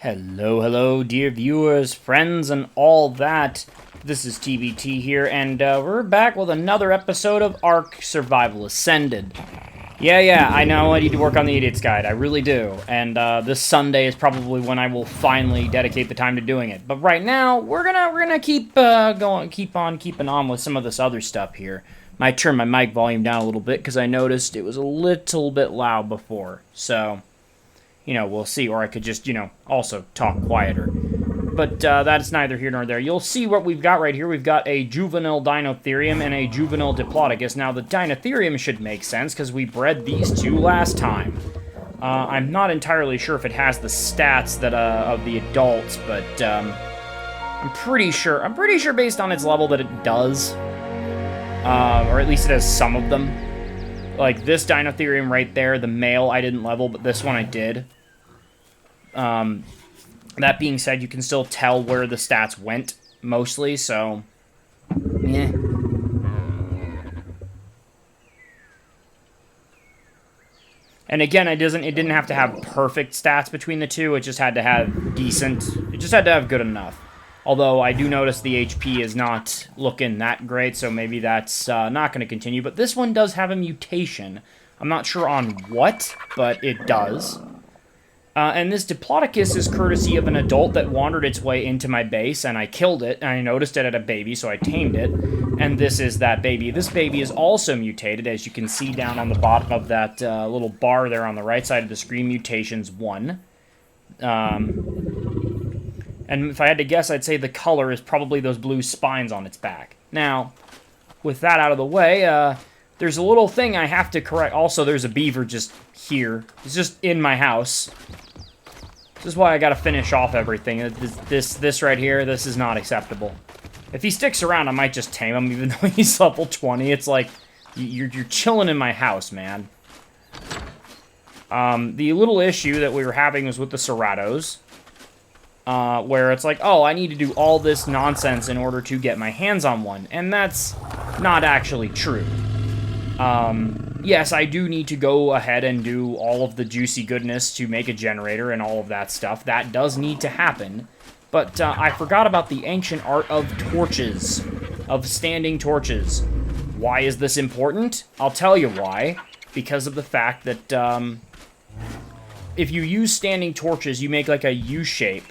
Hello, hello, dear viewers, friends, and all that. This is TBT here, and we're back with another episode of ARK Survival Ascended. Yeah, I know I need to work on the Idiot's Guide, I really do, and this Sunday is probably when I will finally dedicate the time to doing it. But right now, we're gonna keep on keeping on with some of this other stuff here. Might turn my mic volume down a little bit because I noticed it was a little bit loud before, so you know, we'll see. Or I could just, also talk quieter. But that's neither here nor there. You'll see what we've got right here. We've got a juvenile Dinotherium and a juvenile Diplodocus. Now, the Dinotherium should make sense, because we bred these two last time. I'm not entirely sure if it has the stats that of the adults, but I'm pretty sure based on its level that it does. Or at least it has some of them. Like this Dinotherium right there, the male I didn't level, but this one I did. That being said, you can still tell where the stats went, mostly, so, yeah. And again, it didn't have to have perfect stats between the two, it just had to have good enough. Although, I do notice the HP is not looking that great, so maybe that's not going to continue. But this one does have a mutation. I'm not sure on what, but it does. And this Diplodocus is courtesy of an adult that wandered its way into my base, and I killed it, and I noticed it had a baby, so I tamed it. And this is that baby. This baby is also mutated, as you can see down on the bottom of that little bar there on the right side of the screen, mutations 1. And if I had to guess, I'd say the color is probably those blue spines on its back. Now, with that out of the way, there's a little thing I have to correct. Also, there's a beaver just here. It's just in my house. This is why I gotta finish off everything. This right here, this is not acceptable. If he sticks around, I might just tame him, even though he's level 20. It's like, you're chilling in my house, man. The little issue that we were having was with the Ceratos. Where it's like, oh, I need to do all this nonsense in order to get my hands on one. And that's not actually true. Yes, I do need to go ahead and do all of the juicy goodness to make a generator and all of that stuff. That does need to happen. But I forgot about the ancient art of torches, of standing torches. Why is this important? I'll tell you why. Because of the fact that if you use standing torches, you make like a U shape,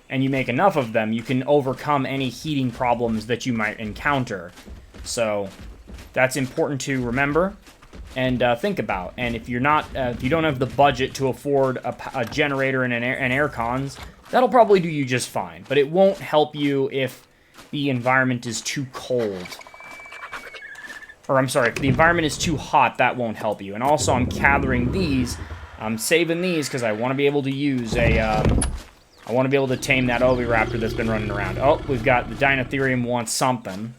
and you make enough of them, you can overcome any heating problems that you might encounter. So that's important to remember and think about. And if you're not, if you don't have the budget to afford a generator and an air cons, that'll probably do you just fine. But it won't help you if the environment is too cold. Or I'm sorry, if the environment is too hot, that won't help you. And also, I'm gathering these. I'm saving these because I want to be able to use a. I want to be able to tame that Oviraptor that's been running around. Oh, we've got the Dinotherium wants something.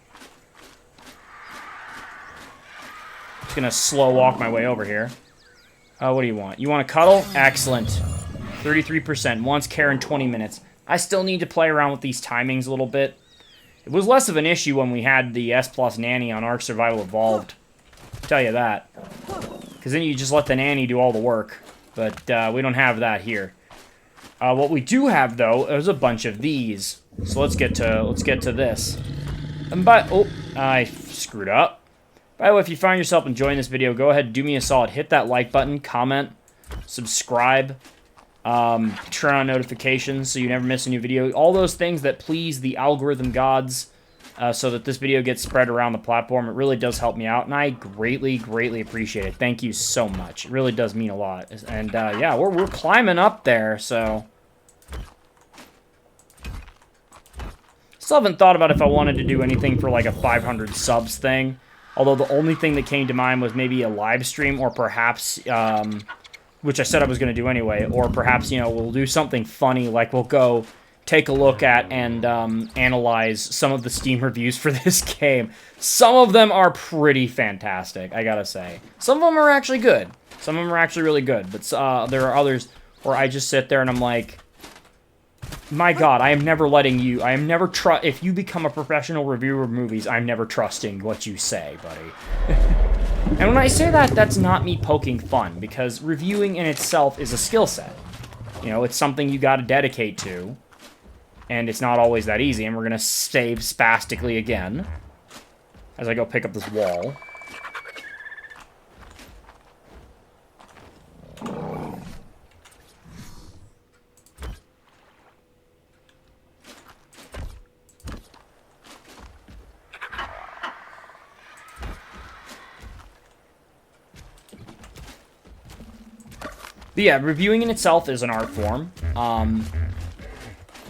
Just gonna slow walk my way over here. What do you want? You want to cuddle? Excellent. 33%. Wants care in 20 minutes. I still need to play around with these timings a little bit. It was less of an issue when we had the S+ nanny on ARK Survival Evolved. I'll tell you that. Because then you just let the nanny do all the work. But we don't have that here. What we do have, though, is a bunch of these. So let's get to this. And oh, I screwed up. By the way, if you find yourself enjoying this video, go ahead and do me a solid. Hit that like button, comment, subscribe, turn on notifications so you never miss a new video. All those things that please the algorithm gods so that this video gets spread around the platform. It really does help me out, and I greatly, greatly appreciate it. Thank you so much. It really does mean a lot. And, yeah, we're climbing up there, so still haven't thought about if I wanted to do anything for like a 500 subs thing. Although the only thing that came to mind was maybe a live stream, or perhaps, which I said I was going to do anyway, or perhaps, we'll do something funny, like we'll go take a look at and analyze some of the Steam reviews for this game. Some of them are pretty fantastic, I gotta say. Some of them are actually good. Some of them are actually really good, but there are others where I just sit there and I'm like, my God, I am never letting you, if you become a professional reviewer of movies, I'm never trusting what you say, buddy. And when I say that, that's not me poking fun, because reviewing in itself is a skill set. You know, it's something you got to dedicate to. And it's not always that easy. And we're going to save spastically again as I go pick up this wall. But yeah, reviewing in itself is an art form.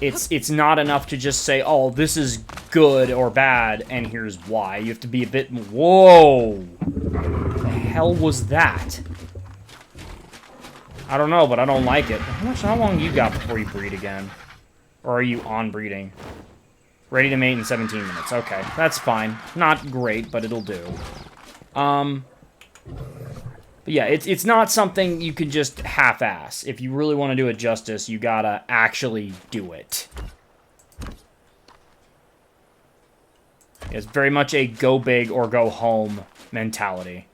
It's not enough to just say, oh, this is good or bad, and here's why. You have to be a bit... Whoa! The hell was that? I don't know, but I don't like it. How long you got before you breed again? Or are you on breeding? Ready to mate in 17 minutes. Okay, that's fine. Not great, but it'll do. But yeah, it's not something you can just half-ass. If you really want to do it justice, you gotta actually do it. It's very much a go big or go home mentality.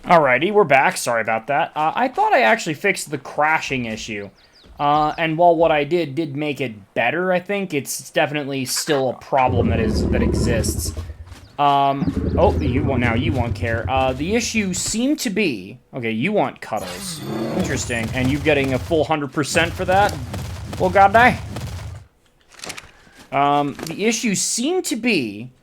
Alrighty, we're back. Sorry about that. I thought I actually fixed the crashing issue. And while what I did make it better, I think, it's definitely still a problem that exists. Oh, you won't care. The issue seemed to be... Okay, you want cuddles. Interesting. And you getting a full 100% for that? Well, god dang. The issue seemed to be...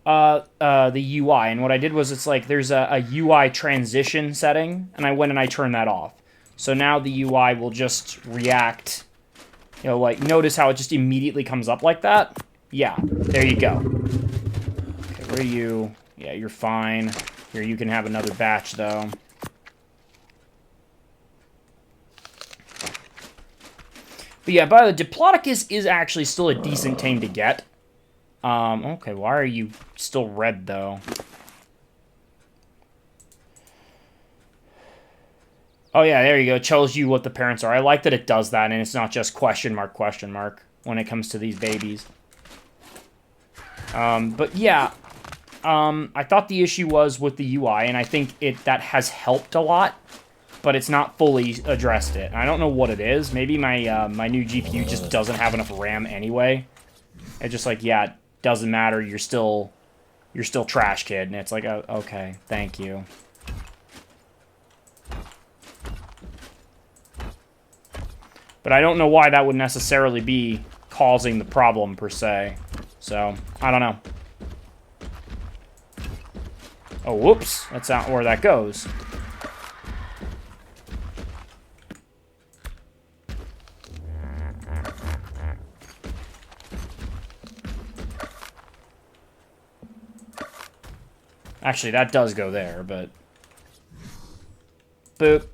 the UI, and what I did was it's like there's a UI transition setting, and I went and I turned that off. So now the UI will just react, you know, like, notice how it just immediately comes up like that? Yeah, there you go. Okay, where are you? Yeah, you're fine. Here, you can have another batch, though. But yeah, by the Diplodocus is actually still a decent tame to get. Okay, why are you still red, though? Oh, yeah, there you go. It tells you what the parents are. I like that it does that, and it's not just question mark, when it comes to these babies. But yeah, I thought the issue was with the UI, and I think that has helped a lot, but it's not fully addressed it. I don't know what it is. Maybe my, my new GPU just doesn't have enough RAM anyway. It's just like, yeah, doesn't matter, you're still trash, kid. And it's like, oh, okay, thank you. But I don't know why that would necessarily be causing the problem, per se. So, I don't know. Oh, whoops. That's not where that goes. Actually, that does go there, but... Boop.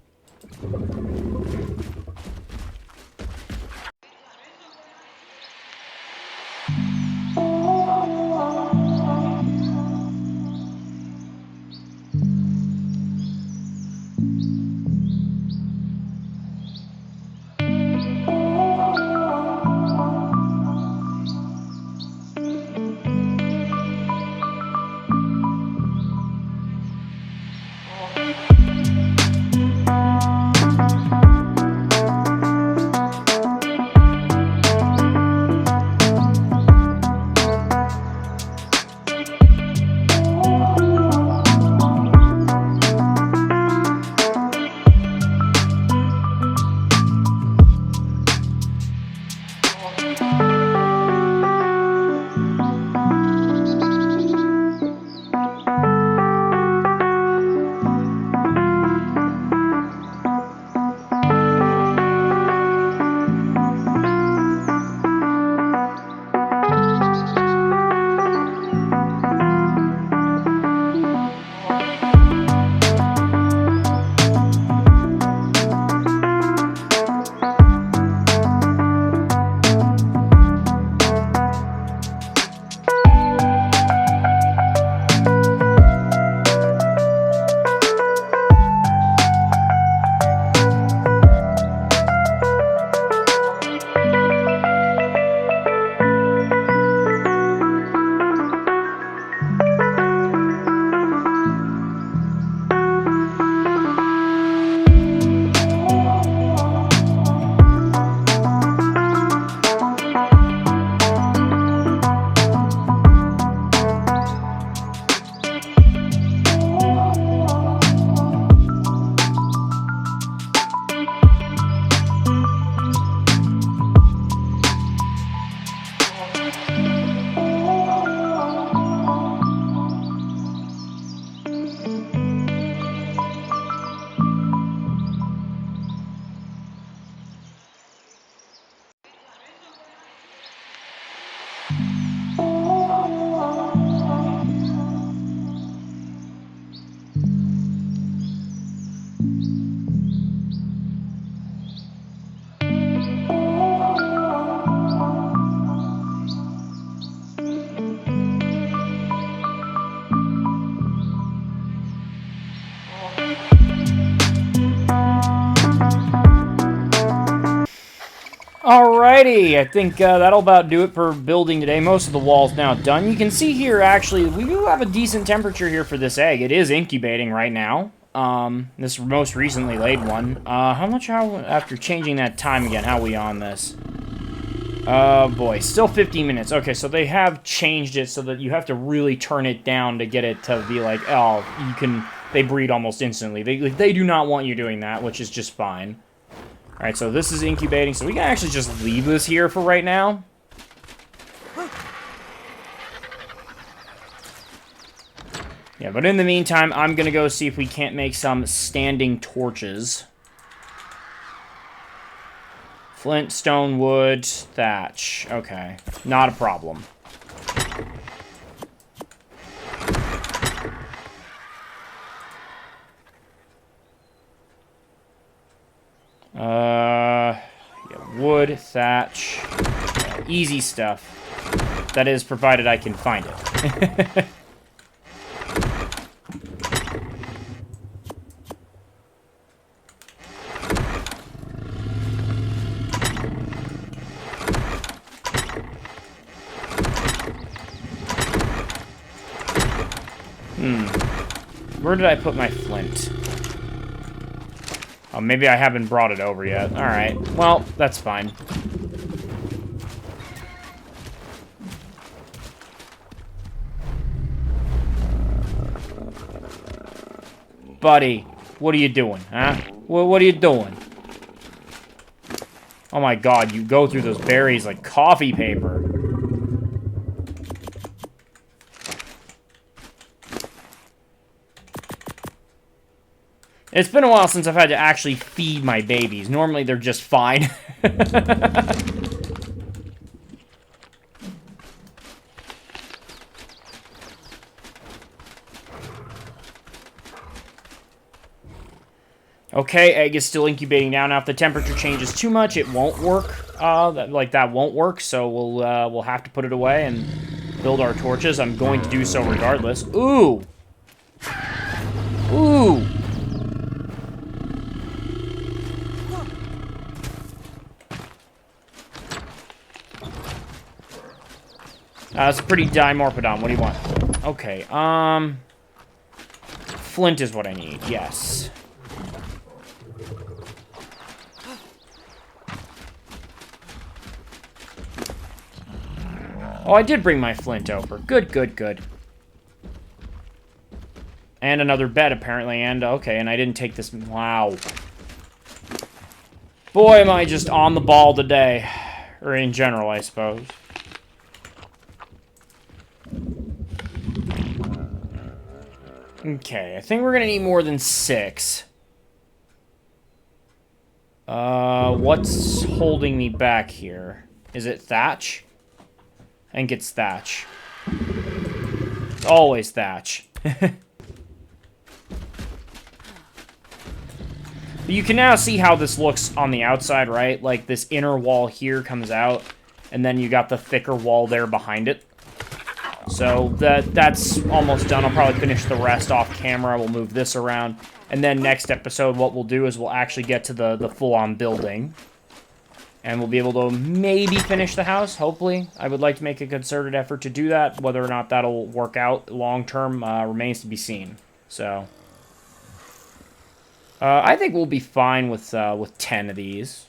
Alrighty, I think that'll about do it for building today. Most of the wall's now done. You can see here, actually, we do have a decent temperature here for this egg. It is incubating right now. This most recently laid one. How after changing that time again, how are we on this? Oh boy, still 15 minutes. Okay, so they have changed it so that you have to really turn it down to get it to be like, oh, they breed almost instantly. They do not want you doing that, which is just fine. Alright, so this is incubating, so we can actually just leave this here for right now. Yeah, but in the meantime, I'm gonna go see if we can't make some standing torches. Flint, stone, wood, thatch. Okay, not a problem. Yeah, wood, thatch, yeah, easy stuff. That is, provided I can find it. Where did I put my flint? Oh, maybe I haven't brought it over yet. Alright, well, that's fine. Buddy, what are you doing, huh? What are you doing? Oh my god, you go through those berries like coffee paper. It's been a while since I've had to actually feed my babies. Normally, they're just fine. Okay, egg is still incubating now. Now, if the temperature changes too much, it won't work. That won't work, so we'll have to put it away and build our torches. I'm going to do so regardless. Ooh! Ooh! It's a pretty dimorphodon. What do you want? Okay, flint is what I need, yes. Oh, I did bring my flint over. Good, good, good. And another bed, apparently, and okay, and I didn't take this. Wow. Boy, am I just on the ball today. Or in general, I suppose. Okay, I think we're gonna need more than 6. What's holding me back here? Is it thatch? I think it's thatch. It's always thatch. But you can now see how this looks on the outside, right? Like, this inner wall here comes out, and then you got the thicker wall there behind it. So that's almost done. I'll probably finish the rest off camera. We'll move this around. And then next episode, what we'll do is we'll actually get to the full-on building. And we'll be able to maybe finish the house, hopefully. I would like to make a concerted effort to do that. Whether or not that'll work out long-term remains to be seen. So, I think we'll be fine with 10 of these.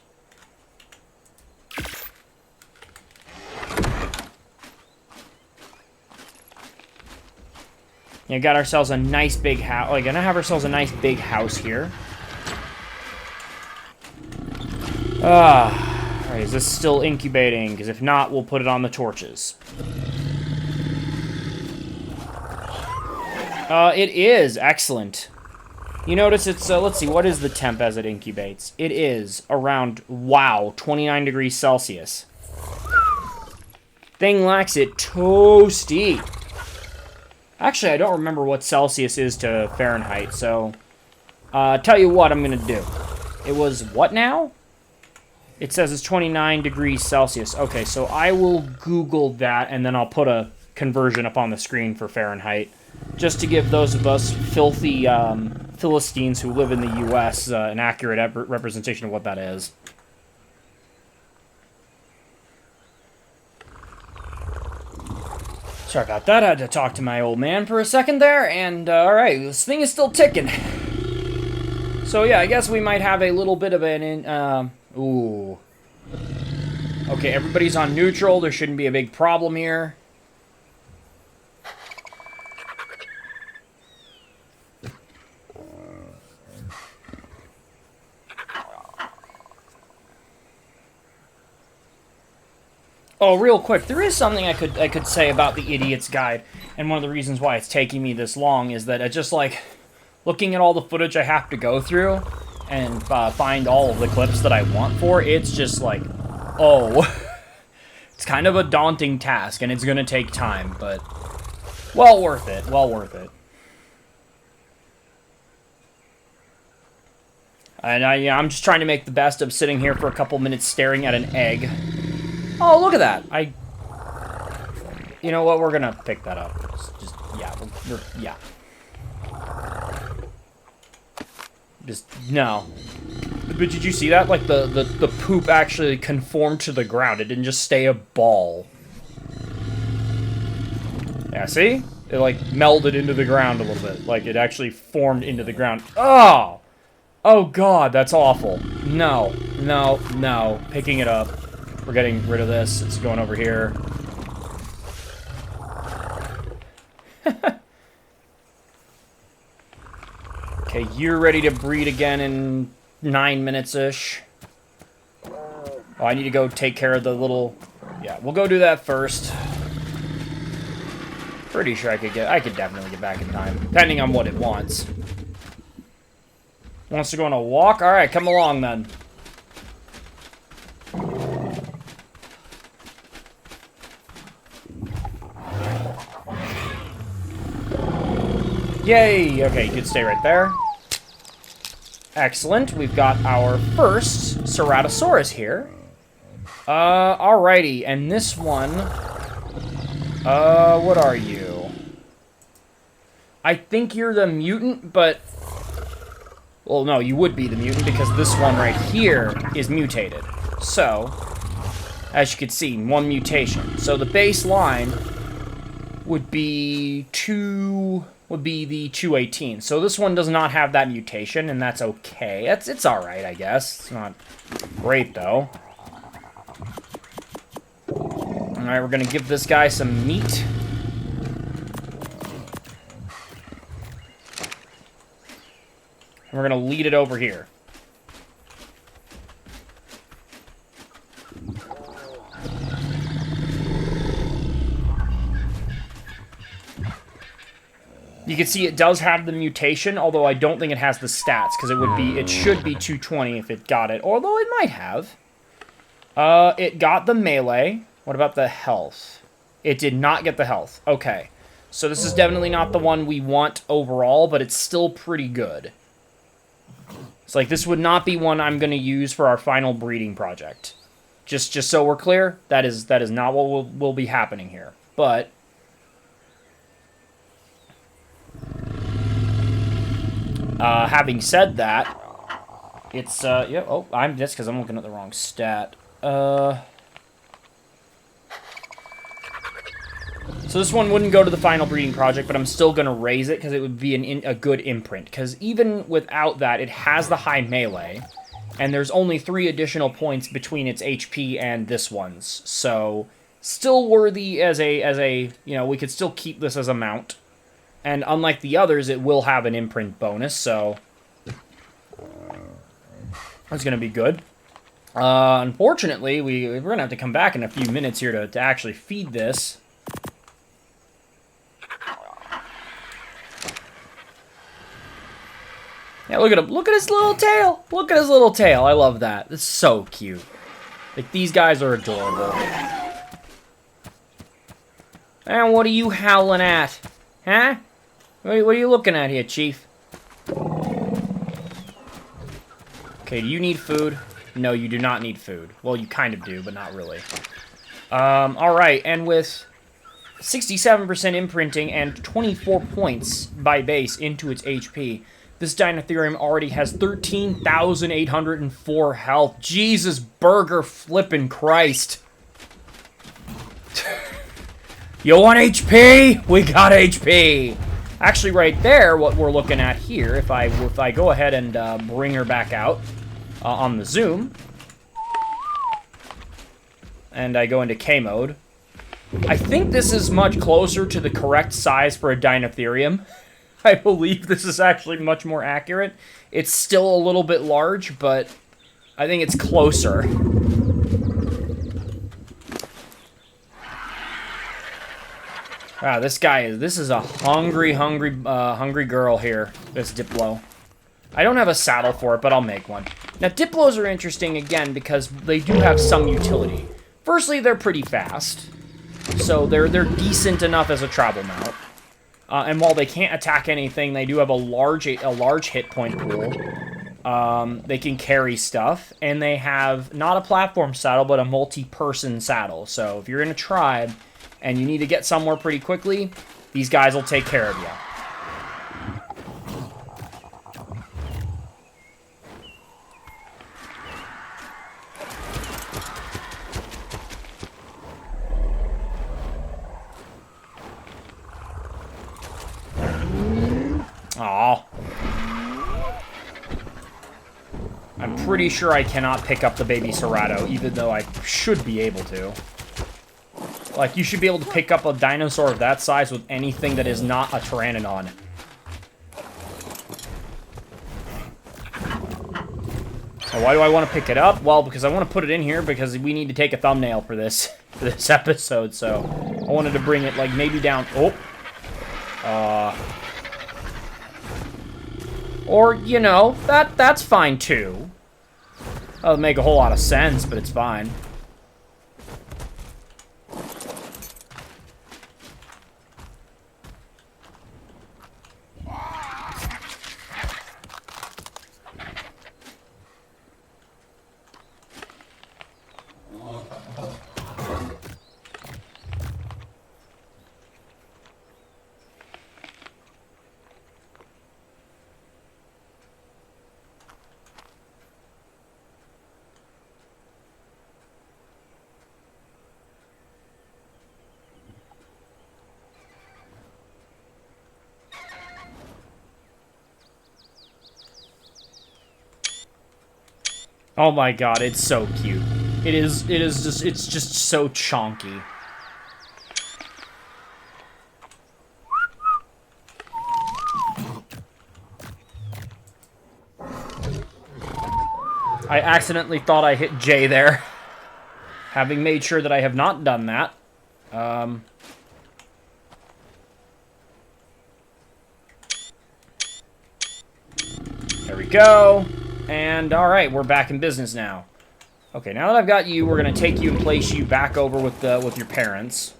Yeah, got ourselves a nice big house. Like, gonna have ourselves a nice big house here. Alright, is this still incubating? Because if not, we'll put it on the torches. It is. Excellent. You notice it's, let's see, what is the temp as it incubates? It is around, wow, 29 degrees Celsius. Thing likes it toasty. Actually, I don't remember what Celsius is to Fahrenheit, so... tell you what I'm gonna do. It was what now? It says it's 29 degrees Celsius. Okay, so I will Google that, and then I'll put a conversion up on the screen for Fahrenheit. Just to give those of us filthy Philistines who live in the U.S. An accurate representation of what that is. Sorry about that. I had to talk to my old man for a second there, and alright, this thing is still ticking. So yeah, I guess we might have a little bit of an... ooh. Okay, everybody's on neutral. There shouldn't be a big problem here. Oh, real quick, there is something I could say about the Idiot's Guide, and one of the reasons why it's taking me this long is that it's just like looking at all the footage I have to go through and find all of the clips that I want for. It's just like, oh, it's kind of a daunting task, and it's gonna take time, but well worth it. Well worth it. And I'm just trying to make the best of sitting here for a couple minutes staring at an egg. Oh, look at that! You know what? We're gonna pick that up. Just yeah, yeah. Just no. But did you see that? Like the poop actually conformed to the ground. It didn't just stay a ball. Yeah, see? It like melded into the ground a little bit. Like it actually formed into the ground. Oh! Oh god, that's awful. No, no, no. Picking it up. We're getting rid of this. It's going over here. Okay, you're ready to breed again in 9 minutes-ish. Oh, I need to go take care of the little... Yeah, we'll go do that first. Pretty sure I could definitely get back in time, depending on what it wants. Wants to go on a walk? Alright, come along then. Yay! Okay, you can stay right there. Excellent. We've got our first Ceratosaurus here. Alrighty, and this one... what are you? I think you're the mutant, but... Well, no, you would be the mutant, because this one right here is mutated. So, as you can see, one mutation. So the baseline would be the 218. So this one does not have that mutation, and that's okay. It's alright, I guess. It's not great, though. Alright, we're gonna give this guy some meat. And we're gonna lead it over here. You can see it does have the mutation, although I don't think it has the stats, because it should be 220 if it got it, although it might have. It got the melee. What about the health? It did not get the health. Okay. So this is definitely not the one we want overall, but it's still pretty good. It's like, this would not be one I'm going to use for our final breeding project. Just so we're clear, that is not what will be happening here. But... having said that, it's, yeah, oh, that's because I'm looking at the wrong stat. So this one wouldn't go to the final breeding project, but I'm still going to raise it because it would be a good imprint. Because even without that, it has the high melee, and there's only 3 additional points between its HP and this one's. So, still worthy as a, you know, we could still keep this as a mount. And unlike the others, it will have an imprint bonus, so that's going to be good. Unfortunately, we're going to have to come back in a few minutes here to actually feed this. Yeah, look at him. Look at his little tail. Look at his little tail. I love that. It's so cute. Like, these guys are adorable. And what are you howling at? Huh? What are you looking at here, Chief? Okay, do you need food? No, you do not need food. Well, you kind of do, but not really. Alright, and with 67% imprinting and 24 points by base into its HP, this Dinotherium already has 13,804 health. Jesus burger flippin' Christ. You want HP? We got HP. Actually, right there, what we're looking at here, if I go ahead and bring her back out on the zoom, and I go into K mode, I think this is much closer to the correct size for a Dinotherium. I believe this is actually much more accurate. It's still a little bit large, but I think it's closer. Wow, this is a hungry girl here, this Diplo. I don't have a saddle for it, but I'll make one. Now, Diplos are interesting, again, because they do have some utility. Firstly, they're pretty fast, so they're decent enough as a travel mount. And while they can't attack anything, they do have a large hit point pool. They can carry stuff, and they have not a platform saddle, but a multi-person saddle. So if you're in a tribe and you need to get somewhere pretty quickly, these guys will take care of you. Aw. I'm pretty sure I cannot pick up the baby Cerato, even though I should be able to. Like, you should be able to pick up a dinosaur of that size with anything that is not a Pteranodon. So why do I want to pick it up? Well, because I want to put it in here because we need to take a thumbnail for this episode, so I wanted to bring it, like, maybe down... Or, you know, that's fine, too. That'll make a whole lot of sense, but it's fine. Oh my god, it's so cute. It's just so chonky. I accidentally thought I hit J there. Having made sure that I have not done that. There we go. And, alright, we're back in business now. Okay, now that I've got you, we're going to take you and place you back over with your parents.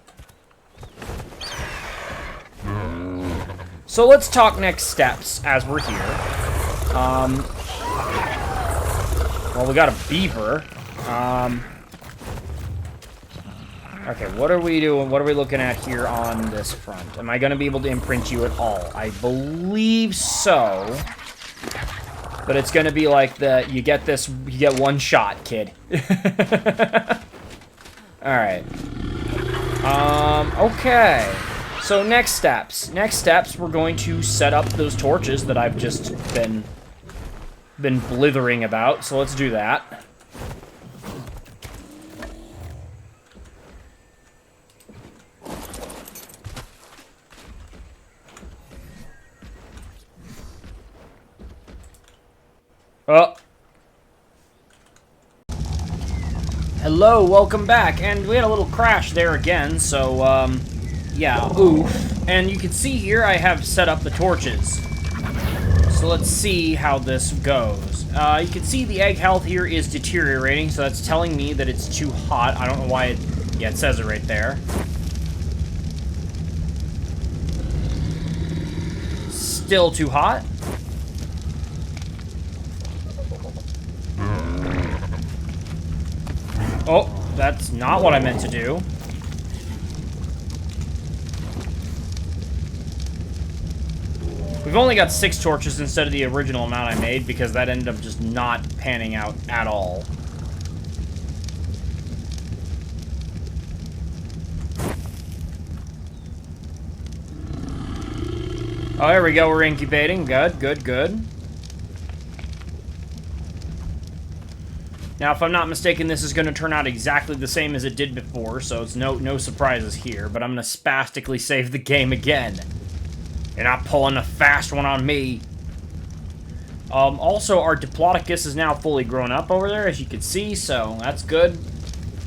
So let's talk next steps as we're here. Well, we got a beaver. Okay, what are we doing? What are we looking at here on this front? Am I going to be able to imprint you at all? I believe so. But it's going to be like you get one shot, kid. Alright. Okay. So next steps. Next steps, we're going to set up those torches that I've just been blithering about. So let's do that. Oh. Hello, welcome back. And we had a little crash there again, so, yeah, oof. And you can see here I have set up the torches. So let's see how this goes. You can see the egg health here is deteriorating, so that's telling me that it's too hot. I don't know why yeah, it says it right there. Still too hot. Oh, that's not what I meant to do. We've only got 6 torches instead of the original amount I made because that ended up just not panning out at all. Oh, there we go. We're incubating. Good, good, good. Now, if I'm not mistaken, this is going to turn out exactly the same as it did before, so it's no surprises here, but I'm going to spastically save the game again. You're not pulling a fast one on me. Also, our Diplodocus is now fully grown up over there, as you can see, so that's good.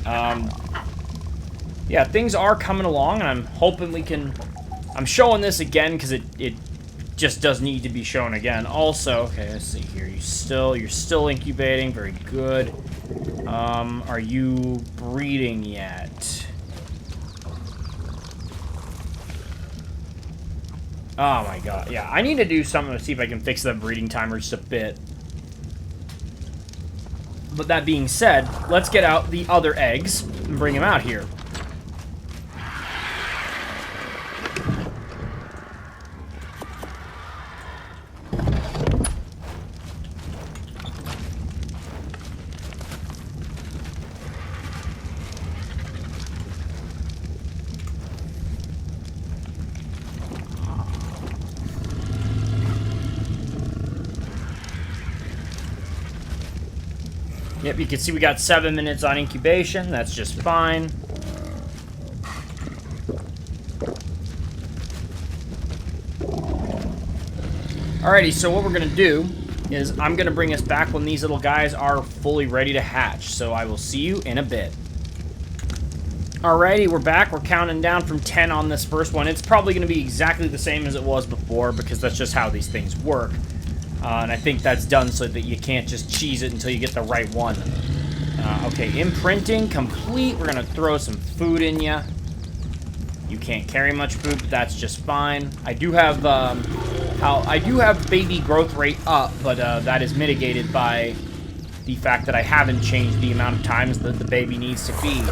Yeah, things are coming along, and I'm hoping we can... I'm showing this again, because it just does need to be shown again. Also, okay, let's see here. You're still incubating. Very good. Are you breeding yet? Oh my god. Yeah, I need to do something to see if I can fix that breeding timer just a bit. But that being said, let's get out the other eggs and bring them out here. Yep, you can see we got 7 minutes on incubation. That's just fine. Alrighty, so what we're going to do is I'm going to bring us back when these little guys are fully ready to hatch. So I will see you in a bit. Alrighty, we're back. We're counting down from 10 on this first one. It's probably going to be exactly the same as it was before because that's just how these things work. And I think that's done so that you can't just cheese it until you get the right one. Okay, imprinting complete. We're going to throw some food in you. You can't carry much food, but that's just fine. I do have baby growth rate up, but that is mitigated by the fact that I haven't changed the amount of times that the baby needs to feed.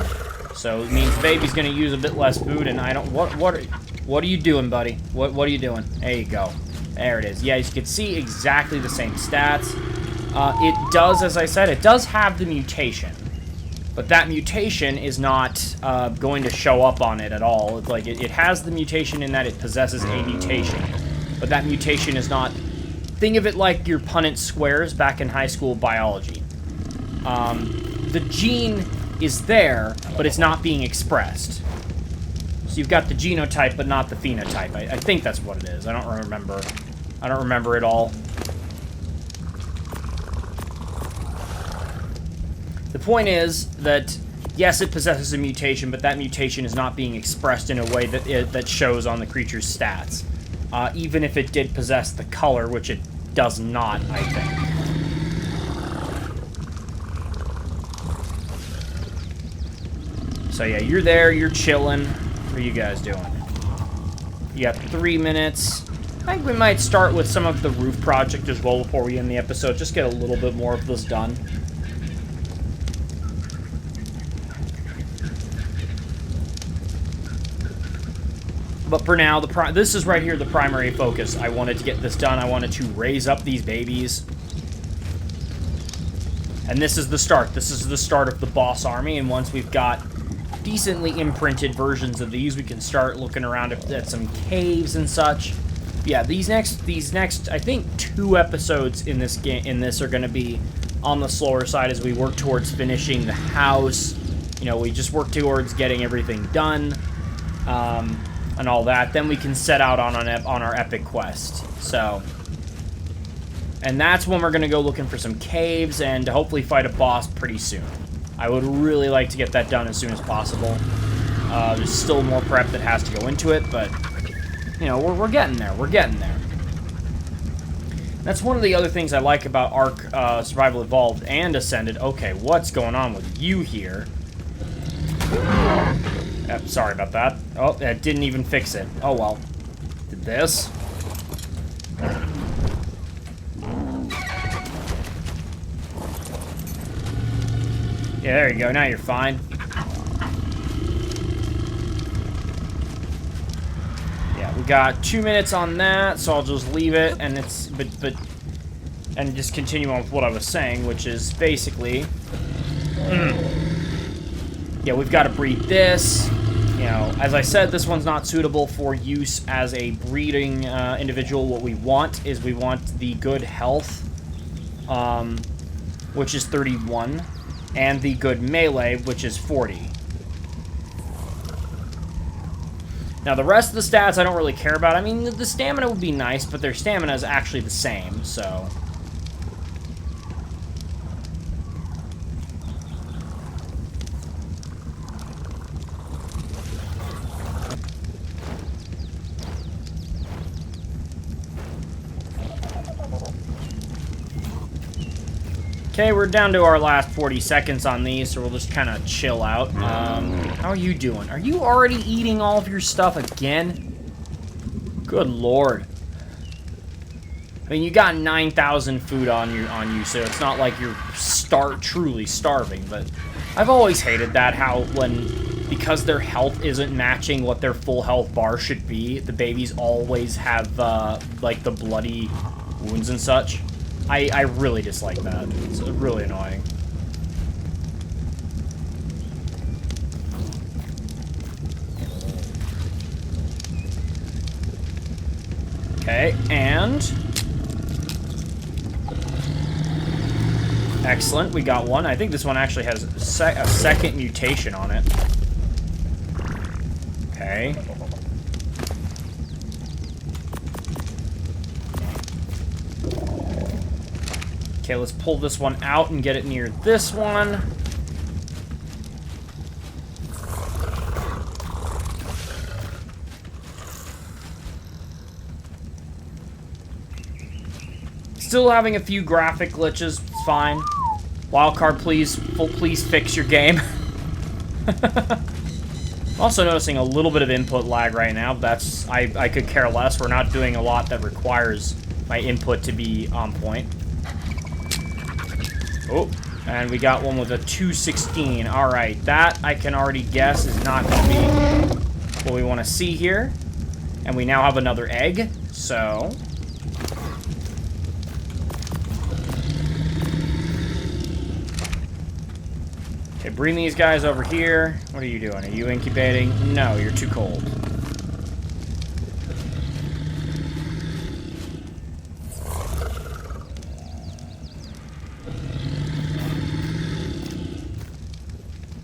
So it means the baby's going to use a bit less food, and I don't... What are you doing, buddy? What are you doing? There you go. There it is. Yeah, as you can see, exactly the same stats. It does, as I said, it does have the mutation. But that mutation is not going to show up on it at all. It's like, it has the mutation in that it possesses a mutation. But that mutation is not... Think of it like your Punnett squares back in high school biology. The gene is there, but it's not being expressed. So you've got the genotype, but not the phenotype. I think that's what it is. I don't remember. I don't remember it all. The point is that, yes, it possesses a mutation, but that mutation is not being expressed in a way that shows on the creature's stats. Even if it did possess the color, which it does not, I think. So yeah, you're there, you're chilling. What are you guys doing? You got 3 minutes. I think we might start with some of the roof project as well before we end the episode. Just get a little bit more of this done. But for now, this is right here the primary focus. I wanted to get this done. I wanted to raise up these babies. And this is the start. This is the start of the boss army. And once we've got decently imprinted versions of these, we can start looking around at some caves and such. Yeah, these next I think 2 episodes in this are going to be on the slower side as we work towards finishing the house. You know, we just work towards getting everything done, and all that. Then we can set out on our epic quest. So, and that's when we're going to go looking for some caves and hopefully fight a boss pretty soon. I would really like to get that done as soon as possible. There's still more prep that has to go into it, but, you know, we're getting there. We're getting there. That's one of the other things I like about ARK Survival Evolved and Ascended. Okay, what's going on with you here? Sorry about that. Oh, that didn't even fix it. Oh, well. Did this? Yeah, there you go. Now you're fine. Yeah, we got 2 minutes on that, so I'll just leave it, and and just continue on with what I was saying, which is basically, yeah, we've got to breed this. you know, as I said, this one's not suitable for use as a breeding individual. What we want is we want the good health, which is 31, and the good melee, which is 40. Now, the rest of the stats I don't really care about. I mean, the stamina would be nice, but their stamina is actually the same, so... Okay, we're down to our last 40 seconds on these, so we'll just kind of chill out. How are you doing? Are you already eating all of your stuff again? Good lord. I mean, you got 9,000 food on you, so it's not like you're truly starving, but I've always hated that, how because their health isn't matching what their full health bar should be, the babies always have, like, the bloody wounds and such. I really dislike that. It's really annoying. Okay, and... Excellent, we got one. I think this one actually has a second mutation on it. Okay. Okay, let's pull this one out and get it near this one. Still having a few graphic glitches, it's fine. Wildcard, please fix your game. Also noticing a little bit of input lag right now, but I could care less. We're not doing a lot that requires my input to be on point. Oh, and we got one with a 216. Alright, that I can already guess is not going to be what we want to see here. And we now have another egg, so... Okay, bring these guys over here. What are you doing? Are you incubating? No, you're too cold.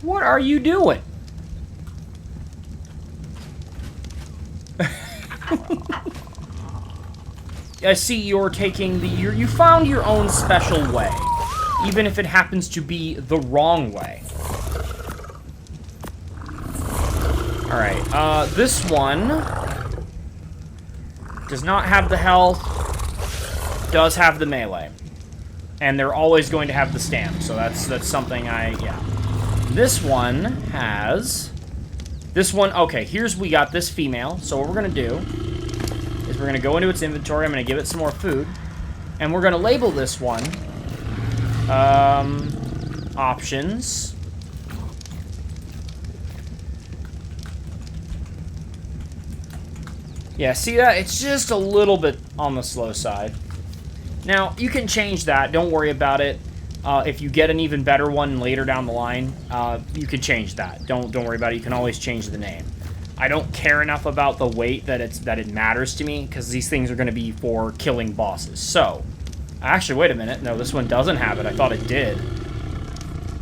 What are you doing? I see you're taking you found your own special way, even if it happens to be the wrong way. Alright, this one does not have the health, does have the melee. And they're always going to have the stam, so that's something yeah. This one has... This one... Okay, we got this female. So what we're going to do is we're going to go into its inventory. I'm going to give it some more food. And we're going to label this one... options. Yeah, see that? It's just a little bit on the slow side. Now, you can change that. Don't worry about it. If you get an even better one later down the line, you can change that. Don't worry about it. You can always change the name. I don't care enough about the weight that it matters to me, because these things are going to be for killing bosses. So, actually, wait a minute. No, this one doesn't have it. I thought it did.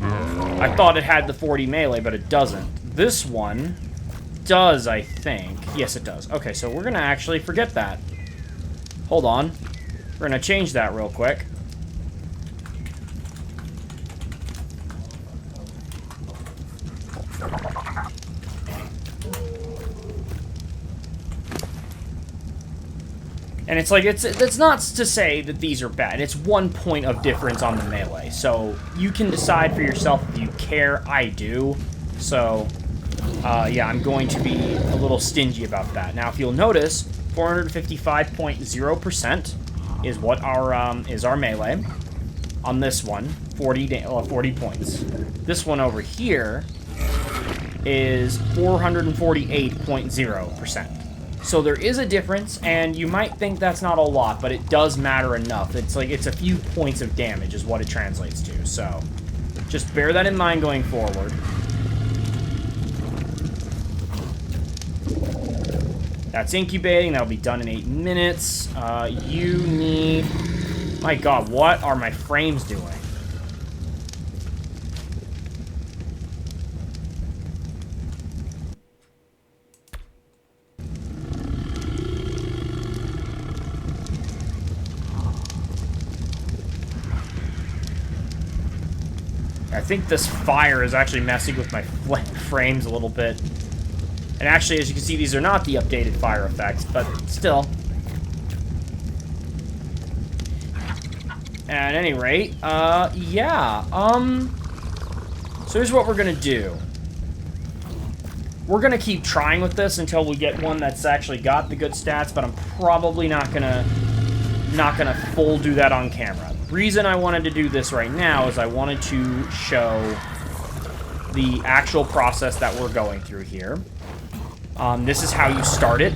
I thought it had the 40 melee, but it doesn't. This one does, I think. Yes, it does. Okay, so we're going to actually forget that. Hold on. We're going to change that real quick. And it's like, it's not to say that these are bad. It's 1 point of difference on the melee. So you can decide for yourself if you care. I do. So, yeah, I'm going to be a little stingy about that. Now, if you'll notice, 455.0% is what is our melee. On this one, 40 points. This one over here is 448.0%. So there is a difference, and you might think that's not a lot, but it does matter enough. It's like, it's a few points of damage is what it translates to. So just bear that in mind going forward. That's incubating. That'll be done in 8 minutes. You need... My god, what are my frames doing? I think this fire is actually messing with my frames a little bit. And actually, as you can see, these are not the updated fire effects, but still. At any rate, yeah, so here's what we're gonna do. We're gonna keep trying with this until we get one that's actually got the good stats, but I'm probably not gonna full do that on camera. The reason I wanted to do this right now is I wanted to show the actual process that we're going through here. This is how you start it,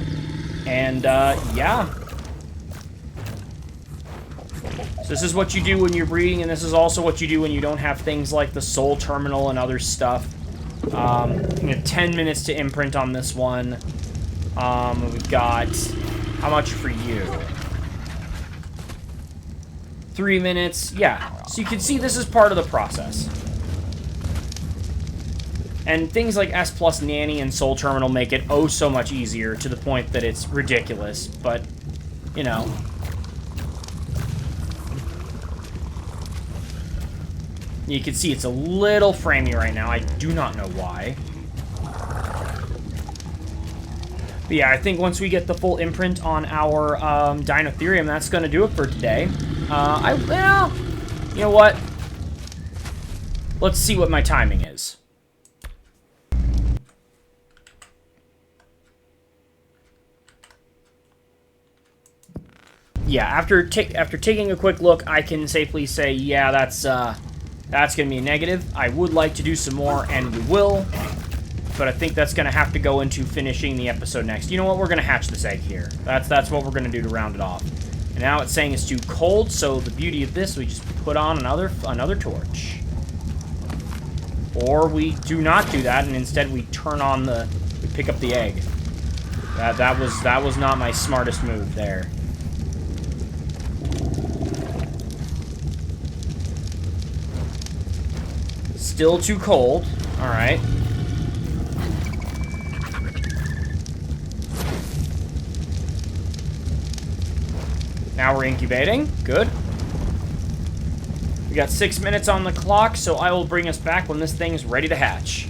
and, yeah. So this is what you do when you're breeding, and this is also what you do when you don't have things like the soul terminal and other stuff. You have 10 minutes to imprint on this one. We've got... How much for you? 3 minutes. Yeah. So you can see this is part of the process. And things like S Plus Nanny and Soul Terminal make it oh so much easier, to the point that it's ridiculous. But, you know... You can see it's a little framey right now. I do not know why. But yeah, I think once we get the full imprint on our Dinotherium, that's going to do it for today. Well, you know what? Let's see what my timing is. Yeah, after taking a quick look, I can safely say, yeah, that's going to be a negative. I would like to do some more, and we will. But I think that's going to have to go into finishing the episode next. You know what? We're going to hatch this egg here. That's what we're going to do to round it off. And now it's saying it's too cold, so the beauty of this, we just put on another torch. Or we do not do that, and instead we turn on we pick up the egg. That was not my smartest move there. Still too cold. Alright. Now we're incubating. Good. We got 6 minutes on the clock, so I will bring us back when this thing's ready to hatch.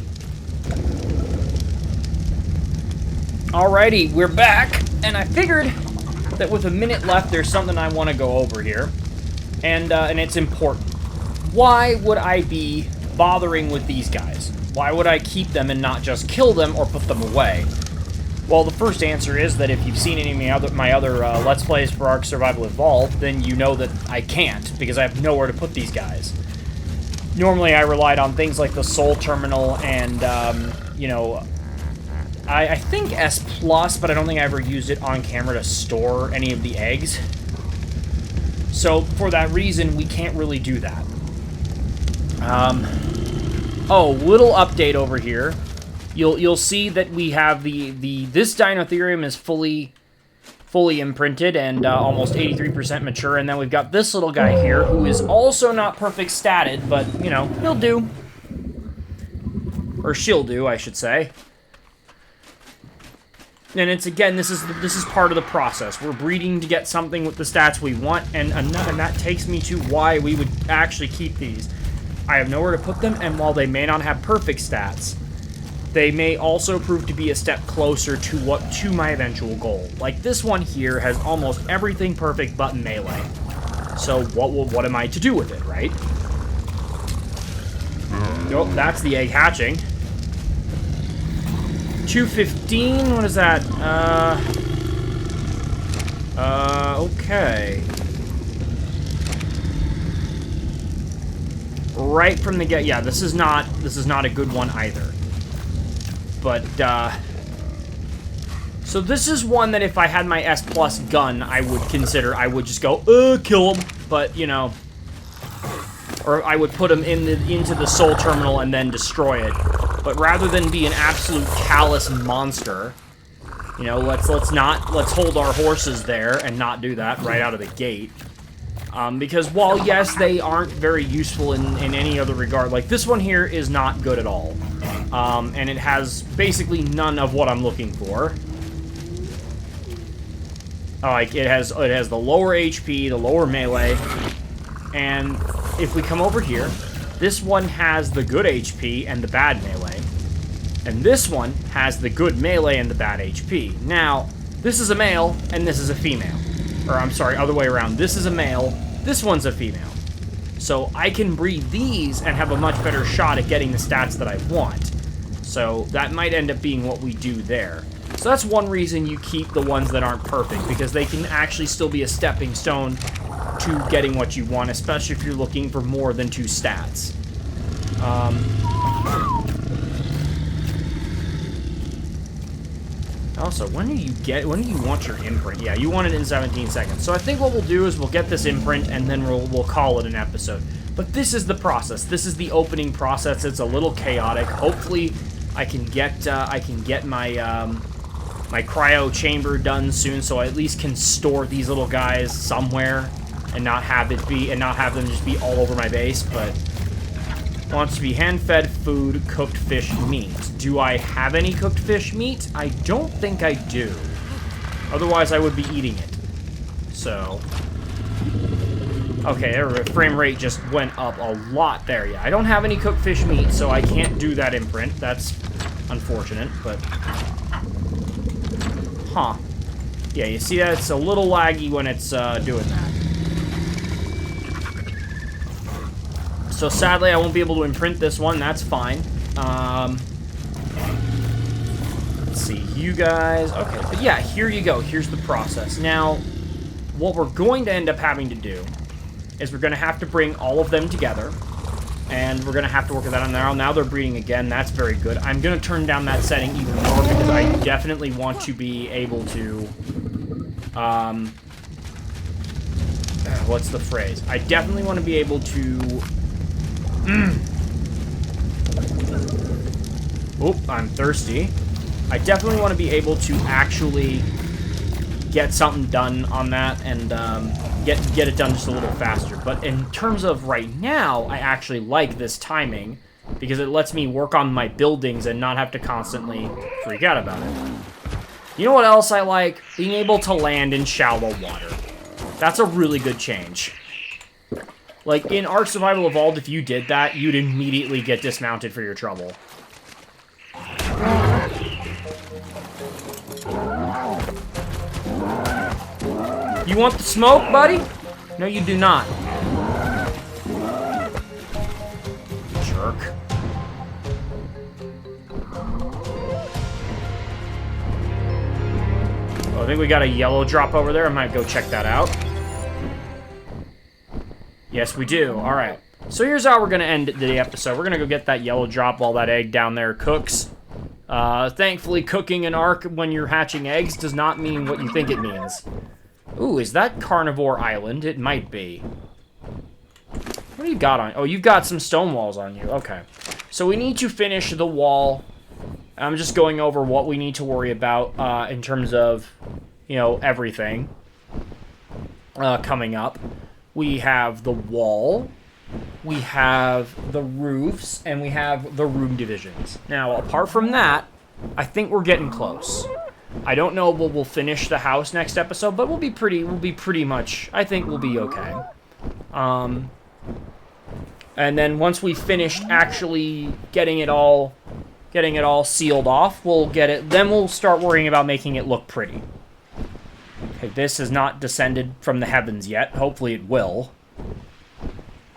Alrighty, we're back, and I figured that with a minute left, there's something I want to go over here, and it's important. Why would I be bothering with these guys? Why would I keep them and not just kill them or put them away? Well, the first answer is that if you've seen any of my other Let's Plays for ARK Survival Evolved, then you know that I can't, because I have nowhere to put these guys. Normally, I relied on things like the Soul Terminal and, you know, I think S+, but I don't think I ever used it on camera to store any of the eggs. So, for that reason, we can't really do that. Oh, little update over here. You'll see that we have this Dinotherium is fully imprinted and almost 83% mature, and then we've got this little guy here who is also not perfect statted, but you know, he'll do. Or she'll do, I should say. And it's, again, this is part of the process. We're breeding to get something with the stats we want, and that takes me to why we would actually keep these. I have nowhere to put them, and while they may not have perfect stats, they may also prove to be a step closer to my eventual goal. Like this one here has almost everything perfect but melee. So what am I to do with it, right? Nope, that's the egg hatching. 215, what is that? Okay. Right from the get, yeah, this is not a good one either. But, so this is one that if I had my S+ gun, I would consider, I would just go, kill him, but, you know, or I would put him into the Soul Terminal and then destroy it. But rather than be an absolute callous monster, You know, let's hold our horses there and not do that right out of the gate. Because while, yes, they aren't very useful in any other regard, like, this one here is not good at all. And it has basically none of what I'm looking for. Like, it has the lower HP, the lower melee, and if we come over here, this one has the good HP and the bad melee, and this one has the good melee and the bad HP. Now, this is a male, and this is a female. Or, I'm sorry, other way around. This is a male, this one's a female. So I can breed these and have a much better shot at getting the stats that I want. So that might end up being what we do there. So that's one reason you keep the ones that aren't perfect, because they can actually still be a stepping stone to getting what you want, especially if you're looking for more than 2 stats. Also, when do you want your imprint? Yeah, you want it in 17 seconds. So I think what we'll do is we'll get this imprint and then we'll call it an episode. But this is the process. This is the opening process. It's a little chaotic. Hopefully, I can get my my cryo chamber done soon, so I at least can store these little guys somewhere and not have them just be all over my base. But wants to be hand-fed food, cooked fish meat. Do I have any cooked fish meat? I don't think I do. Otherwise, I would be eating it. So, okay, the frame rate just went up a lot there. Yeah, I don't have any cooked fish meat, so I can't do that imprint. That's unfortunate, but huh. Yeah, you see that? It's a little laggy when it's doing that. So sadly, I won't be able to imprint this one. That's fine. Let's see, you guys. Okay, but yeah, here you go. Here's the process. Now, what we're going to end up having to do is we're going to have to bring all of them together, and we're going to have to work with that on now. Now they're breeding again. That's very good. I'm going to turn down that setting even more because I definitely want to be able to, what's the phrase? I definitely want to be able to, Oop, I'm thirsty. I definitely want to be able to actually get something done on that and get it done just a little faster. But in terms of right now, I actually like this timing because it lets me work on my buildings and not have to constantly freak out about it. You know what else I like? Being able to land in shallow water. That's a really good change. Like, in ARK Survival Evolved, if you did that, you'd immediately get dismounted for your trouble. You want the smoke, buddy? No, you do not. Jerk. Oh, I think we got a yellow drop over there. I might go check that out. Yes, we do. All right. So here's how we're going to end the episode. We're going to go get that yellow drop while that egg down there cooks. Thankfully, cooking an ARK when you're hatching eggs does not mean what you think it means. Ooh, is that Carnivore Island? It might be. What do you got on? Oh, you've got some stone walls on you. Okay. So we need to finish the wall. I'm just going over what we need to worry about in terms of, you know, everything coming up. We have the wall, we have the roofs, and we have the room divisions. Now, apart from that, I think we're getting close. I don't know if we'll finish the house next episode, but we'll be pretty much, I think we'll be okay. And then once we finished actually getting it all sealed off, we'll get it, then we'll start worrying about making it look pretty. Okay, this has not descended from the heavens yet. Hopefully it will.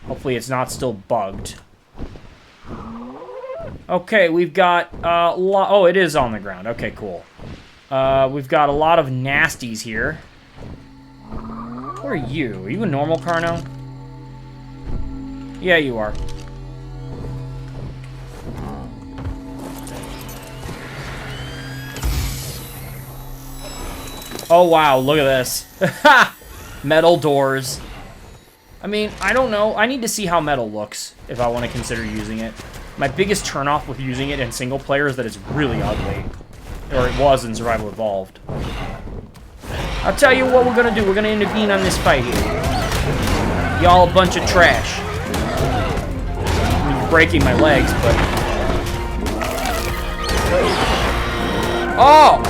Hopefully it's not still bugged. Okay, we've got a lot... Oh, it is on the ground. Okay, cool. We've got a lot of nasties here. Who are you? Are you a normal Carno? Yeah, you are. Oh, wow, look at this. Metal doors. I mean, I don't know. I need to see how metal looks if I want to consider using it. My biggest turnoff with using it in single player is that it's really ugly. Or it was in Survival Evolved. I'll tell you what we're gonna do. We're gonna intervene on this fight here. Y'all a bunch of trash. I mean, you're breaking my legs, but... Oh!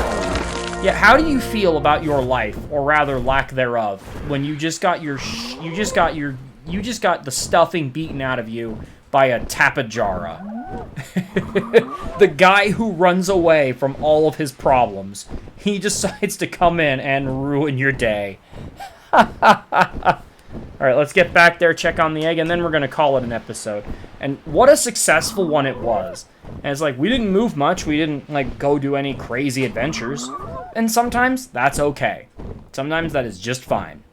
Yeah, how do you feel about your life, or rather lack thereof, when you just got the stuffing beaten out of you by a Tapejara? The guy who runs away from all of his problems. He decides to come in and ruin your day. Alright, let's get back there, check on the egg, and then we're gonna call it an episode. And what a successful one it was. And it's like, we didn't move much, we didn't, like, go do any crazy adventures. And sometimes, that's okay. Sometimes that is just fine.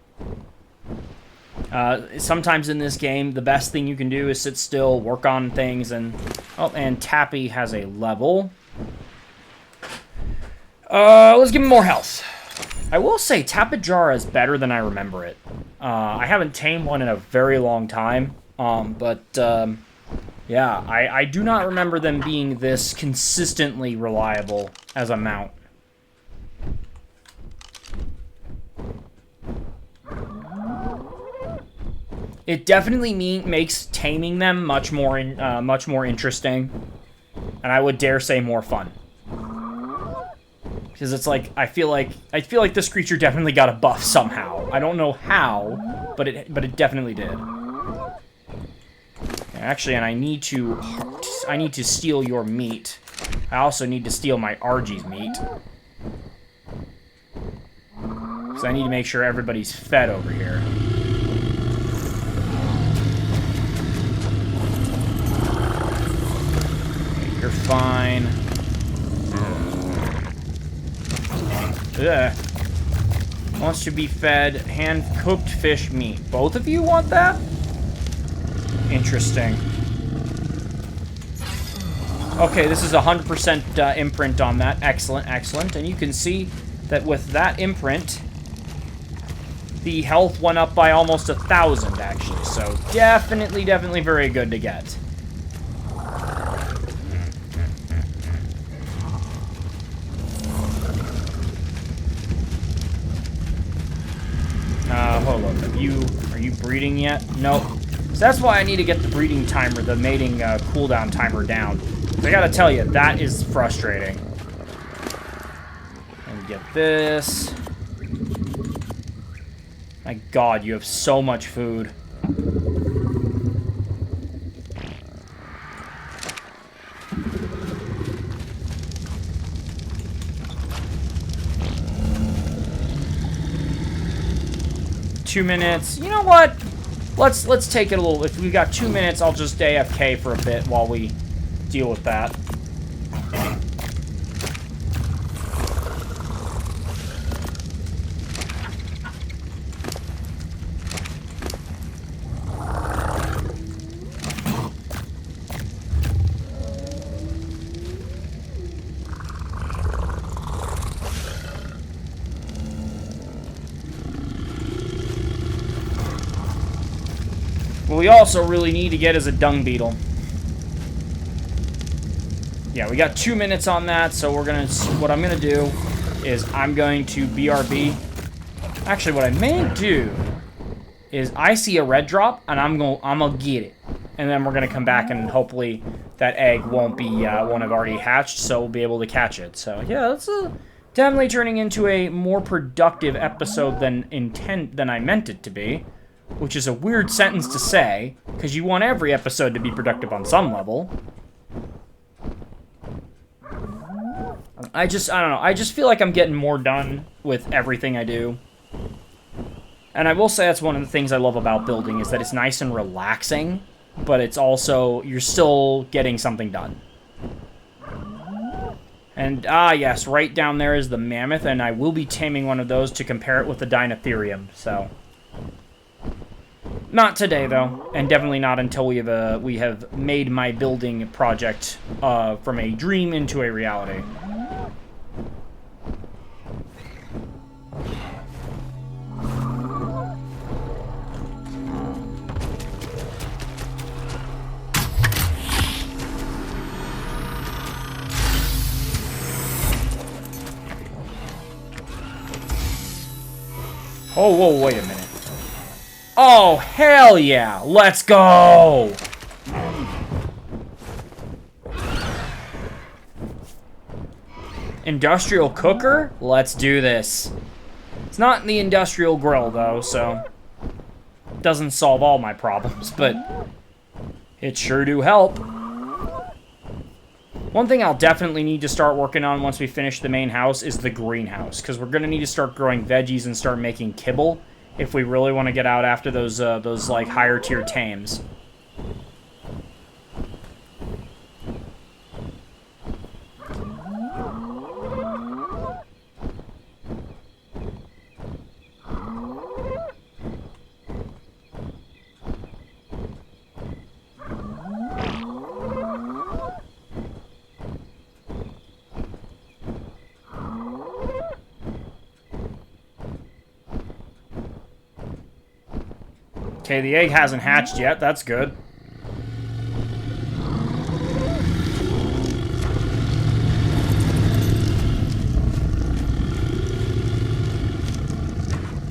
Sometimes in this game, the best thing you can do is sit still, work on things, and... Oh, and Tappy has a level. Let's give him more health. I will say, Tapejara is better than I remember it. I haven't tamed one in a very long time, yeah, I do not remember them being this consistently reliable as a mount. It definitely makes taming them much more interesting, and I would dare say more fun. Because it's like I feel like this creature definitely got a buff somehow. I don't know how, but it definitely did. Actually, and I need to steal your meat. I also need to steal my Argy's meat. Because I need to make sure everybody's fed over here. Okay, you're fine. Ugh. Wants to be fed hand-cooked fish meat. Both of you want that? Interesting. Okay, this is 100% imprint on that. Excellent, excellent. And you can see that with that imprint, the health went up by almost 1,000, actually. So definitely very good to get. Hold on. Are you breeding yet? Nope. So that's why I need to get the breeding timer, the mating cooldown timer down. I gotta tell you, that is frustrating. And get this. My God, you have so much food. Two minutes. You know what? Let's take it a little. If we've got 2 minutes, I'll just AFK for a bit while we deal with that. What we also really need to get is a dung beetle. Yeah, we got 2 minutes on that, so what I'm gonna do is I'm going to BRB. Actually, what I may do is I see a red drop, and I'm gonna get it. And then we're gonna come back, and hopefully that egg won't have already hatched, so we'll be able to catch it. So yeah, that's definitely turning into a more productive episode than I meant it to be. Which is a weird sentence to say, because you want every episode to be productive on some level. I don't know. I just feel like I'm getting more done with everything I do. And I will say that's one of the things I love about building, is that it's nice and relaxing, but it's also, you're still getting something done. And, yes, right down there is the mammoth, and I will be taming one of those to compare it with the Dinotherium, so... Not today, though, and definitely not until we have made my building project from a dream into a reality. Oh, whoa, wait a minute. Oh, hell yeah! Let's go! Industrial cooker? Let's do this. It's not the industrial grill, though, so... doesn't solve all my problems, but... it sure do help. One thing I'll definitely need to start working on once we finish the main house is the greenhouse, because we're going to need to start growing veggies and start making kibble if we really want to get out after those like, higher-tier tames. Okay, the egg hasn't hatched yet. That's good.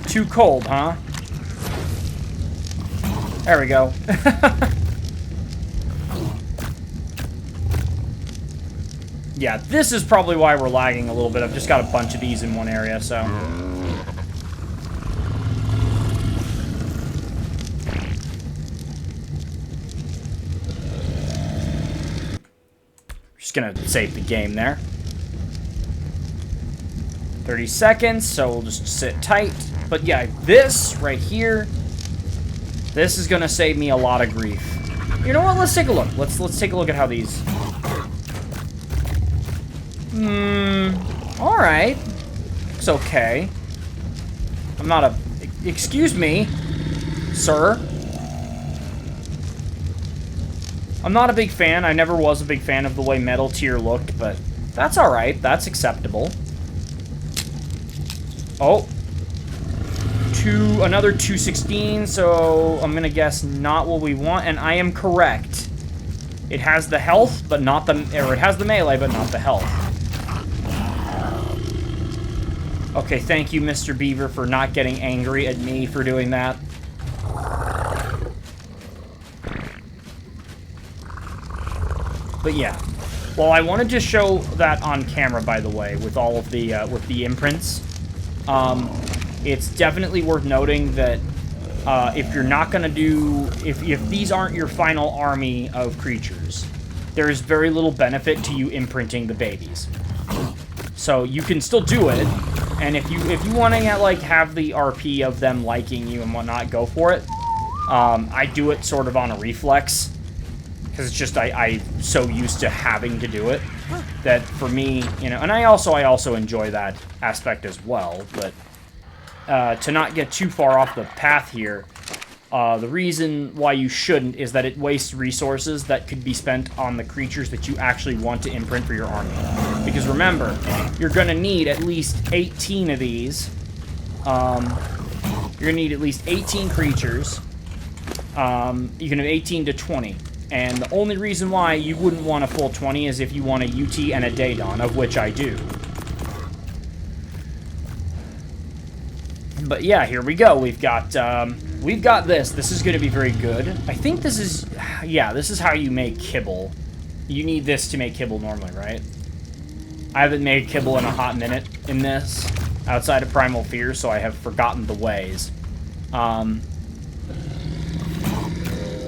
Too cold, huh? There we go. Yeah, this is probably why we're lagging a little bit. I've just got a bunch of these in one area, so... just gonna save the game there. 30 seconds, so we'll just sit tight. But yeah, this right here, this is gonna save me a lot of grief. You know what? Let's take a look. Let's take a look at how these. All right. It's okay. I'm not a. Excuse me, sir. I'm not a big fan. I never was a big fan of the way Metal Tier looked, but that's all right. That's acceptable. Oh. Another 216, so I'm gonna guess not what we want, and I am correct. It has the health, but not the, or it has the melee, but not the health. Okay, thank you, Mr. Beaver, for not getting angry at me for doing that. But yeah, well, I wanted to show that on camera, by the way, with all of the, with the imprints. It's definitely worth noting that if you're not going to do... If these aren't your final army of creatures, there's very little benefit to you imprinting the babies. So you can still do it, and if you want to, like, have the RP of them liking you and whatnot, go for it. I do it sort of on a reflex, because it's just I'm so used to having to do it that for me, you know... And I also enjoy that aspect as well, but... to not get too far off the path here, the reason why you shouldn't is that it wastes resources that could be spent on the creatures that you actually want to imprint for your army. Because remember, you're going to need at least 18 of these. You're going to need at least 18 creatures. You can have 18 to 20. And the only reason why you wouldn't want a full 20 is if you want a UT and a Daedon, of which I do. But yeah, here we go. We've got this. This is going to be very good. I think this is, yeah, this is how you make kibble. You need this to make kibble normally, right? I haven't made kibble in a hot minute in this, outside of Primal Fear, so I have forgotten the ways.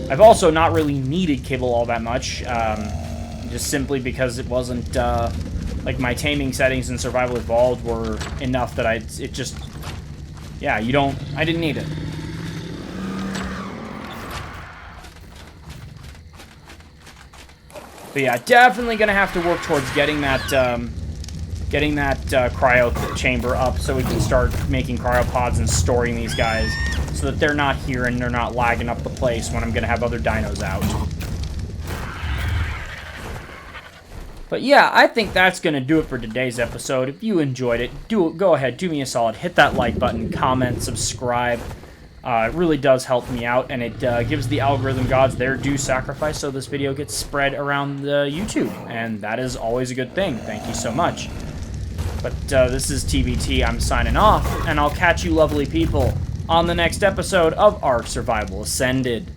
I've also not really needed kibble all that much, just simply because it wasn't, like, my taming settings in Survival Evolved were enough that it just... Yeah, I didn't need it. But yeah, definitely gonna have to work towards getting that cryo chamber up so we can start making cryopods and storing these guys so that they're not here and they're not lagging up the place when I'm gonna have other dinos out. But yeah, I think that's going to do it for today's episode. If you enjoyed it, go ahead, do me a solid, hit that like button, comment, subscribe. It really does help me out, and it gives the algorithm gods their due sacrifice so this video gets spread around the YouTube, and that is always a good thing. Thank you so much. But this is TBT. I'm signing off, and I'll catch you lovely people on the next episode of ARK Survival Ascended.